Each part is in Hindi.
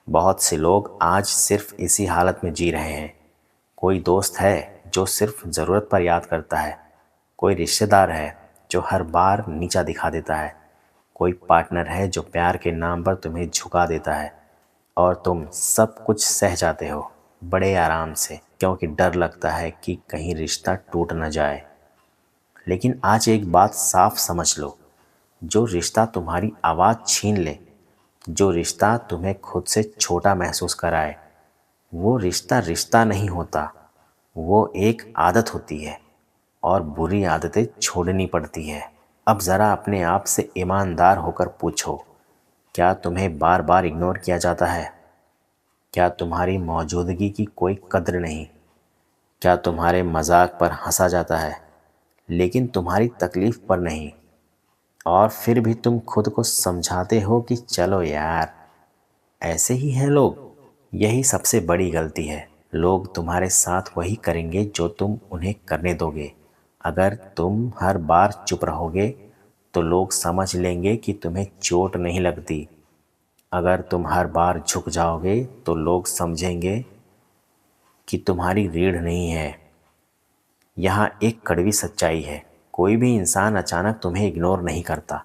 बहुत से लोग आज सिर्फ इसी हालत में जी रहे हैं। कोई दोस्त है जो सिर्फ ज़रूरत पर याद करता है, कोई रिश्तेदार है जो हर बार नीचा दिखा देता है, कोई पार्टनर है जो प्यार के नाम पर तुम्हें झुका देता है और तुम सब कुछ सह जाते हो बड़े आराम से, क्योंकि डर लगता है कि कहीं रिश्ता टूट न जाए। लेकिन आज एक बात साफ समझ लो, जो रिश्ता तुम्हारी आवाज़ छीन ले, जो रिश्ता तुम्हें खुद से छोटा महसूस कराए, वो रिश्ता रिश्ता नहीं होता, वो एक आदत होती है और बुरी आदतें छोड़नी पड़ती है। अब ज़रा अपने आप से ईमानदार होकर पूछो, क्या तुम्हें बार बार इग्नोर किया जाता है? क्या तुम्हारी मौजूदगी की कोई कद्र नहीं? क्या तुम्हारे मजाक पर हंसा जाता है लेकिन तुम्हारी तकलीफ पर नहीं? और फिर भी तुम खुद को समझाते हो कि चलो यार, ऐसे ही हैं लोग। यही सबसे बड़ी गलती है। लोग तुम्हारे साथ वही करेंगे जो तुम उन्हें करने दोगे। अगर तुम हर बार चुप रहोगे तो लोग समझ लेंगे कि तुम्हें चोट नहीं लगती। अगर तुम हर बार झुक जाओगे तो लोग समझेंगे कि तुम्हारी रीढ़ नहीं है। यहाँ एक कड़वी सच्चाई है, कोई भी इंसान अचानक तुम्हें इग्नोर नहीं करता।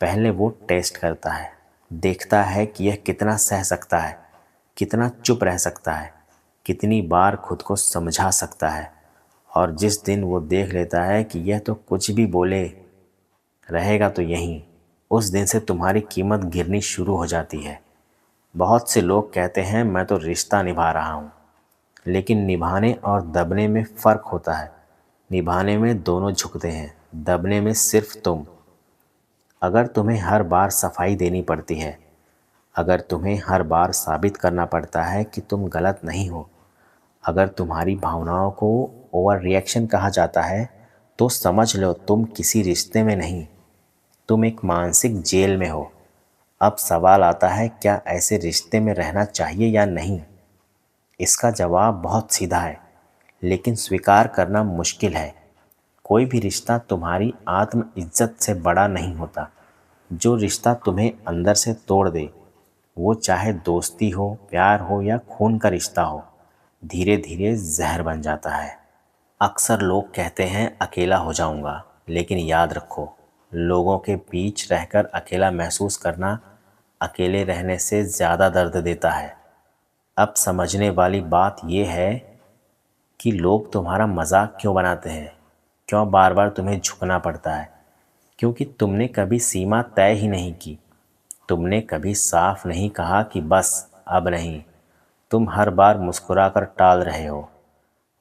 पहले वो टेस्ट करता है, देखता है कि यह कितना सह सकता है, कितना चुप रह सकता है, कितनी बार खुद को समझा सकता है। और जिस दिन वो देख लेता है कि यह तो कुछ भी बोले रहेगा तो यहीं, उस दिन से तुम्हारी कीमत गिरनी शुरू हो जाती है। बहुत से लोग कहते हैं मैं तो रिश्ता निभा रहा हूँ, लेकिन निभाने और दबने में फ़र्क होता है। निभाने में दोनों झुकते हैं, दबने में सिर्फ तुम। अगर तुम्हें हर बार सफाई देनी पड़ती है, अगर तुम्हें हर बार साबित करना पड़ता है कि तुम गलत नहीं हो, अगर तुम्हारी भावनाओं को ओवर रिएक्शन कहा जाता है, तो समझ लो तुम किसी रिश्ते में नहीं, तुम एक मानसिक जेल में हो। अब सवाल आता है, क्या ऐसे रिश्ते में रहना चाहिए या नहीं? इसका जवाब बहुत सीधा है, लेकिन स्वीकार करना मुश्किल है। कोई भी रिश्ता तुम्हारी आत्म इज्जत से बड़ा नहीं होता। जो रिश्ता तुम्हें अंदर से तोड़ दे, वो चाहे दोस्ती हो, प्यार हो या खून का रिश्ता हो, धीरे धीरे जहर बन जाता है। अक्सर लोग कहते हैं अकेला हो जाऊंगा, लेकिन याद रखो, लोगों के बीच रहकर अकेला महसूस करना अकेले रहने से ज़्यादा दर्द देता है। अब समझने वाली बात यह है कि लोग तुम्हारा मजाक क्यों बनाते हैं, क्यों बार बार तुम्हें झुकना पड़ता है, क्योंकि तुमने कभी सीमा तय ही नहीं की। तुमने कभी साफ नहीं कहा कि बस अब नहीं। तुम हर बार मुस्कुराकर टाल रहे हो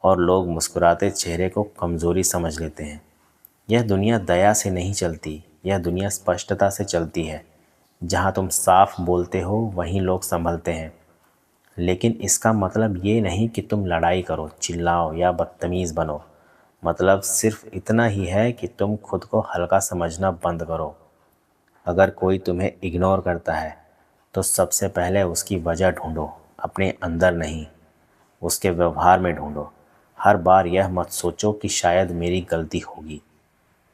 और लोग मुस्कुराते चेहरे को कमज़ोरी समझ लेते हैं। यह दुनिया दया से नहीं चलती, यह दुनिया स्पष्टता से चलती है। जहाँ तुम साफ बोलते हो वहीं लोग संभलते हैं। लेकिन इसका मतलब ये नहीं कि तुम लड़ाई करो, चिल्लाओ या बदतमीज़ बनो। मतलब सिर्फ इतना ही है कि तुम खुद को हल्का समझना बंद करो। अगर कोई तुम्हें इग्नोर करता है तो सबसे पहले उसकी वजह ढूंढो, अपने अंदर नहीं, उसके व्यवहार में ढूंढो। हर बार यह मत सोचो कि शायद मेरी गलती होगी।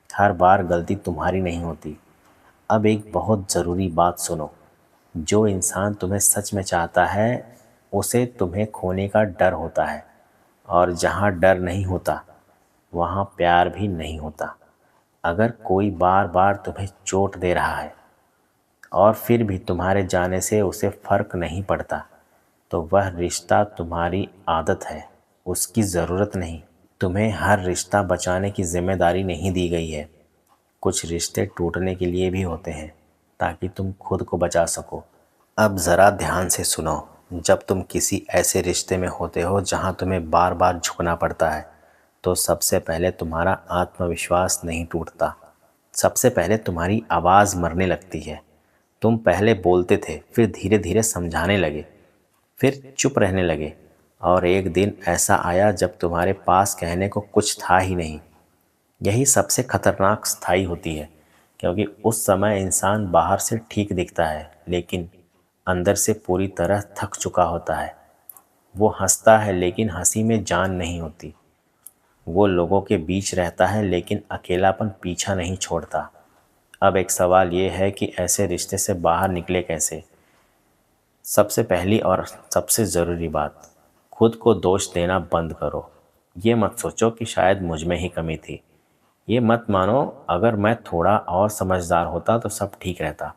हर बार गलती तुम्हारी नहीं होती। अब एक बहुत ज़रूरी बात सुनो, जो इंसान तुम्हें सच में चाहता है उसे तुम्हें खोने का डर होता है, और जहाँ डर नहीं होता वहाँ प्यार भी नहीं होता। अगर कोई बार बार तुम्हें चोट दे रहा है और फिर भी तुम्हारे जाने से उसे फ़र्क नहीं पड़ता, तो वह रिश्ता तुम्हारी आदत है, उसकी ज़रूरत नहीं। तुम्हें हर रिश्ता बचाने की जिम्मेदारी नहीं दी गई है। कुछ रिश्ते टूटने के लिए भी होते हैं ताकि तुम खुद को बचा सको। अब ज़रा ध्यान से सुनो, जब तुम किसी ऐसे रिश्ते में होते हो जहां तुम्हें बार बार झुकना पड़ता है, तो सबसे पहले तुम्हारा आत्मविश्वास नहीं टूटता। सबसे पहले तुम्हारी आवाज़ मरने लगती है। तुम पहले बोलते थे, फिर धीरे धीरे समझाने लगे, फिर चुप रहने लगे, और एक दिन ऐसा आया जब तुम्हारे पास कहने को कुछ था ही नहीं। यही सबसे खतरनाक स्थाई होती है, क्योंकि उस समय इंसान बाहर से ठीक दिखता है लेकिन अंदर से पूरी तरह थक चुका होता है। वो हंसता है लेकिन हंसी में जान नहीं होती। वो लोगों के बीच रहता है लेकिन अकेलापन पीछा नहीं छोड़ता। अब एक सवाल ये है कि ऐसे रिश्ते से बाहर निकले कैसे? सबसे पहली और सबसे ज़रूरी बात, खुद को दोष देना बंद करो। ये मत सोचो कि शायद मुझ में ही कमी थी। ये मत मानो अगर मैं थोड़ा और समझदार होता तो सब ठीक रहता।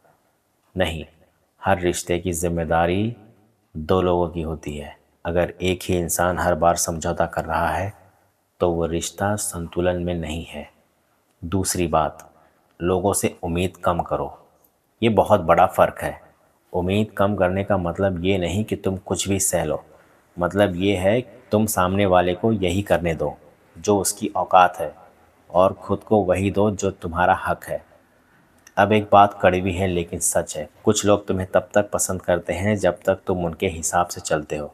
नहीं, हर रिश्ते की जिम्मेदारी दो लोगों की होती है। अगर एक ही इंसान हर बार समझौता कर रहा है तो वो रिश्ता संतुलन में नहीं है। दूसरी बात, लोगों से उम्मीद कम करो। ये बहुत बड़ा फ़र्क है। उम्मीद कम करने का मतलब ये नहीं कि तुम कुछ भी सह लो। मतलब ये है कि तुम सामने वाले को यही करने दो जो उसकी औकात है और ख़ुद को वही दो जो तुम्हारा हक है। अब एक बात कड़वी है लेकिन सच है, कुछ लोग तुम्हें तब तक पसंद करते हैं जब तक तुम उनके हिसाब से चलते हो।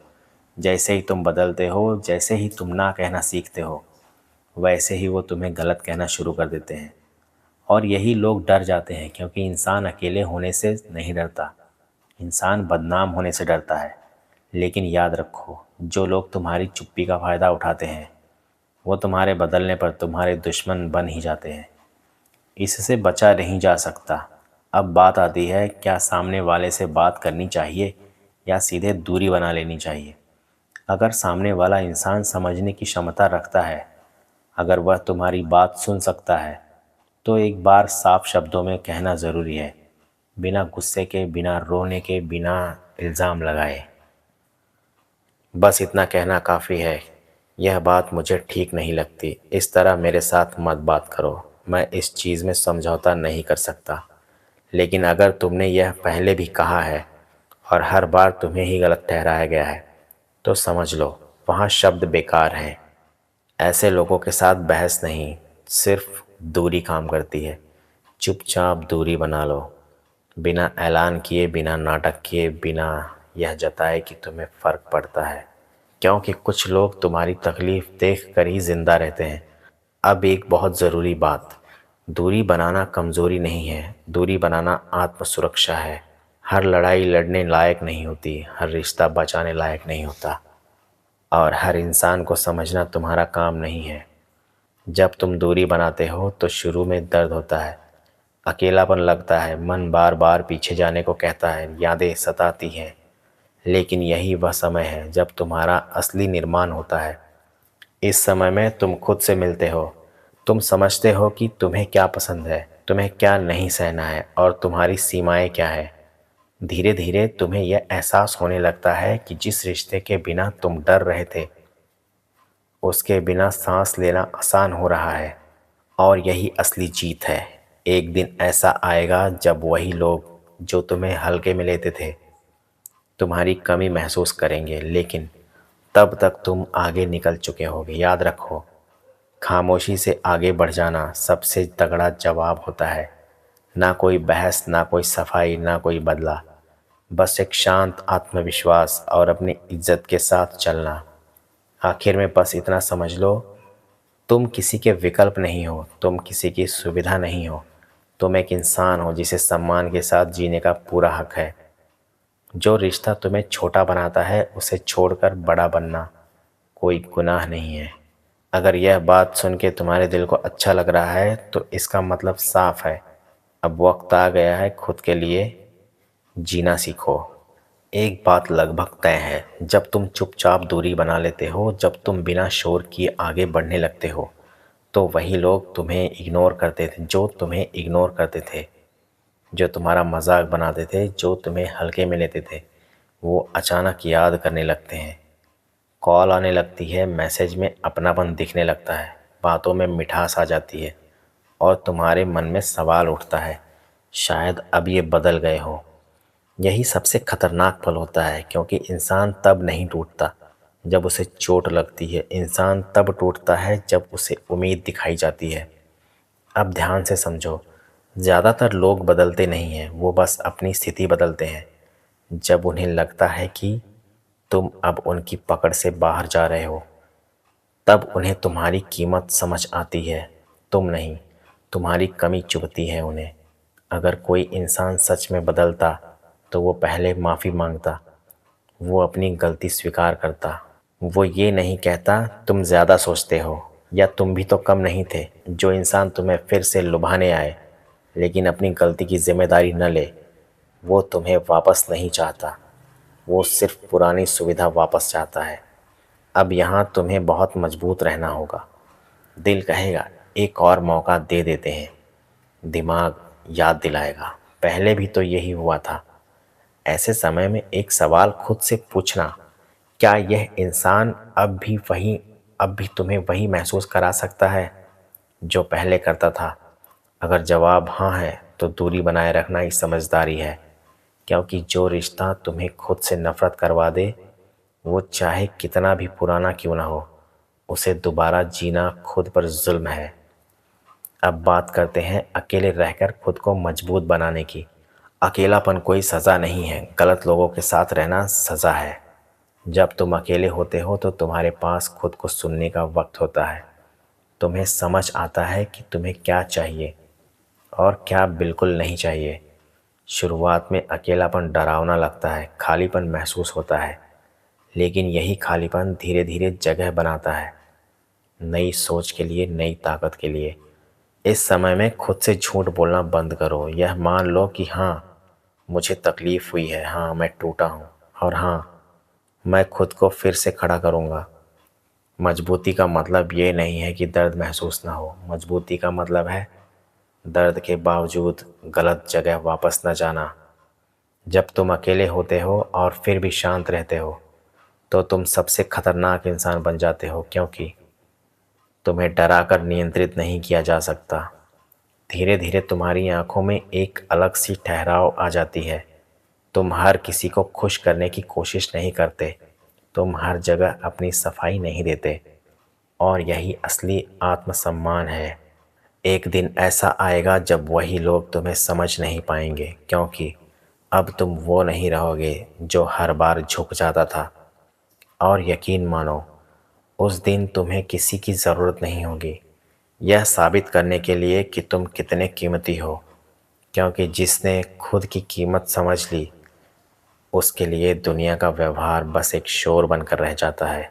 जैसे ही तुम बदलते हो, जैसे ही तुम ना कहना सीखते हो, वैसे ही वो तुम्हें गलत कहना शुरू कर देते हैं। और यही लोग डर जाते हैं क्योंकि इंसान अकेले होने से नहीं डरता, इंसान बदनाम होने से डरता है। लेकिन याद रखो, जो लोग तुम्हारी चुप्पी का फ़ायदा उठाते हैं वो तुम्हारे बदलने पर तुम्हारे दुश्मन बन ही जाते हैं। इससे बचा नहीं जा सकता। अब बात आती है, क्या सामने वाले से बात करनी चाहिए या सीधे दूरी बना लेनी चाहिए। अगर सामने वाला इंसान समझने की क्षमता रखता है, अगर वह तुम्हारी बात सुन सकता है, तो एक बार साफ शब्दों में कहना ज़रूरी है, बिना गुस्से के, बिना रोने के, बिना इल्ज़ाम लगाए। बस इतना कहना काफ़ी है, यह बात मुझे ठीक नहीं लगती, इस तरह मेरे साथ मत बात करो, मैं इस चीज़ में समझौता नहीं कर सकता। लेकिन अगर तुमने यह पहले भी कहा है और हर बार तुम्हें ही गलत ठहराया गया है, तो समझ लो वहाँ शब्द बेकार हैं। ऐसे लोगों के साथ बहस नहीं, सिर्फ दूरी काम करती है। चुपचाप दूरी बना लो, बिना ऐलान किए, बिना नाटक किए, बिना यह जताए कि तुम्हें फ़र्क पड़ता है, क्योंकि कुछ लोग तुम्हारी तकलीफ़ देख कर ही ज़िंदा रहते हैं। अब एक बहुत ज़रूरी बात, दूरी बनाना कमज़ोरी नहीं है, दूरी बनाना आत्म सुरक्षा है। हर लड़ाई लड़ने लायक नहीं होती, हर रिश्ता बचाने लायक नहीं होता, और हर इंसान को समझना तुम्हारा काम नहीं है। जब तुम दूरी बनाते हो तो शुरू में दर्द होता है, अकेलापन लगता है, मन बार बार पीछे जाने को कहता है, यादें सताती हैं। लेकिन यही वह समय है जब तुम्हारा असली निर्माण होता है। इस समय में तुम खुद से मिलते हो, तुम समझते हो कि तुम्हें क्या पसंद है, तुम्हें क्या नहीं सहना है और तुम्हारी सीमाएं क्या है। धीरे धीरे तुम्हें यह एहसास होने लगता है कि जिस रिश्ते के बिना तुम डर रहे थे, उसके बिना सांस लेना आसान हो रहा है। और यही असली जीत है। एक दिन ऐसा आएगा जब वही लोग जो तुम्हें हल्के में लेते थे तुम्हारी कमी महसूस करेंगे, लेकिन तब तक तुम आगे निकल चुके होगे। याद रखो, खामोशी से आगे बढ़ जाना सबसे तगड़ा जवाब होता है। ना कोई बहस, ना कोई सफाई, ना कोई बदला, बस एक शांत आत्मविश्वास और अपनी इज्जत के साथ चलना। आखिर में बस इतना समझ लो, तुम किसी के विकल्प नहीं हो, तुम किसी की सुविधा नहीं हो, तुम एक इंसान हो जिसे सम्मान के साथ जीने का पूरा हक है। जो रिश्ता तुम्हें छोटा बनाता है उसे छोड़कर बड़ा बनना कोई गुनाह नहीं है। अगर यह बात सुन के तुम्हारे दिल को अच्छा लग रहा है तो इसका मतलब साफ है, अब वक्त आ गया है खुद के लिए जीना सीखो। एक बात लगभग तय है, जब तुम चुपचाप दूरी बना लेते हो, जब तुम बिना शोर किए आगे बढ़ने लगते हो, तो वही लोग तुम्हें इग्नोर करते थे, जो तुम्हें इग्नोर करते थे, जो तुम्हारा मजाक बनाते थे, जो तुम्हें हल्के में लेते थे, वो अचानक याद करने लगते हैं। कॉल आने लगती है, मैसेज में अपनापन दिखने लगता है, बातों में मिठास आ जाती है और तुम्हारे मन में सवाल उठता है, शायद अब ये बदल गए हो। यही सबसे खतरनाक पल होता है, क्योंकि इंसान तब नहीं टूटता जब उसे चोट लगती है, इंसान तब टूटता है जब उसे उम्मीद दिखाई जाती है। अब ध्यान से समझो, ज़्यादातर लोग बदलते नहीं हैं, वो बस अपनी स्थिति बदलते हैं। जब उन्हें लगता है कि तुम अब उनकी पकड़ से बाहर जा रहे हो, तब उन्हें तुम्हारी कीमत समझ आती है। तुम नहीं, तुम्हारी कमी चुभती है उन्हें। अगर कोई इंसान सच में बदलता तो वो पहले माफ़ी मांगता, वो अपनी गलती स्वीकार करता, वो ये नहीं कहता तुम ज़्यादा सोचते हो या तुम भी तो कम नहीं थे। जो इंसान तुम्हें फिर से लुभाने आए लेकिन अपनी गलती की जिम्मेदारी न ले, वो तुम्हें वापस नहीं चाहता। वो सिर्फ पुरानी सुविधा वापस चाहता है। अब यहाँ तुम्हें बहुत मजबूत रहना होगा। दिल कहेगा एक और मौका दे देते हैं। दिमाग याद दिलाएगा पहले भी तो यही हुआ था। ऐसे समय में एक सवाल खुद से पूछना, क्या यह इंसान अब भी तुम्हें वही महसूस करा सकता है जो पहले करता था? अगर जवाब हाँ है तो दूरी बनाए रखना ही समझदारी है, क्योंकि जो रिश्ता तुम्हें खुद से नफरत करवा दे, वो चाहे कितना भी पुराना क्यों ना हो, उसे दोबारा जीना खुद पर जुल्म है। अब बात करते हैं अकेले रहकर खुद को मजबूत बनाने की। अकेलापन कोई सज़ा नहीं है, गलत लोगों के साथ रहना सज़ा है। जब तुम अकेले होते हो तो तुम्हारे पास खुद को सुनने का वक्त होता है। तुम्हें समझ आता है कि तुम्हें क्या चाहिए और क्या बिल्कुल नहीं चाहिए। शुरुआत में अकेलापन डरावना लगता है, खालीपन महसूस होता है, लेकिन यही खालीपन धीरे धीरे जगह बनाता है नई सोच के लिए, नई ताकत के लिए। इस समय में खुद से झूठ बोलना बंद करो। यह मान लो कि हाँ, मुझे तकलीफ़ हुई है, हाँ मैं टूटा हूँ, और हाँ मैं खुद को फिर से खड़ा करूँगा। मजबूती का मतलब ये नहीं है कि दर्द महसूस ना हो। मजबूती का मतलब है दर्द के बावजूद गलत जगह वापस न जाना। जब तुम अकेले होते हो और फिर भी शांत रहते हो, तो तुम सबसे खतरनाक इंसान बन जाते हो, क्योंकि तुम्हें डराकर नियंत्रित नहीं किया जा सकता। धीरे धीरे तुम्हारी आंखों में एक अलग सी ठहराव आ जाती है। तुम हर किसी को खुश करने की कोशिश नहीं करते। तुम हर जगह अपनी सफाई नहीं देते, और यही असली आत्मसम्मान है। एक दिन ऐसा आएगा जब वही लोग तुम्हें समझ नहीं पाएंगे, क्योंकि अब तुम वो नहीं रहोगे जो हर बार झुक जाता था। और यकीन मानो, उस दिन तुम्हें किसी की ज़रूरत नहीं होगी यह साबित करने के लिए कि तुम कितने कीमती हो, क्योंकि जिसने खुद की कीमत समझ ली, उसके लिए दुनिया का व्यवहार बस एक शोर बनकर रह जाता है।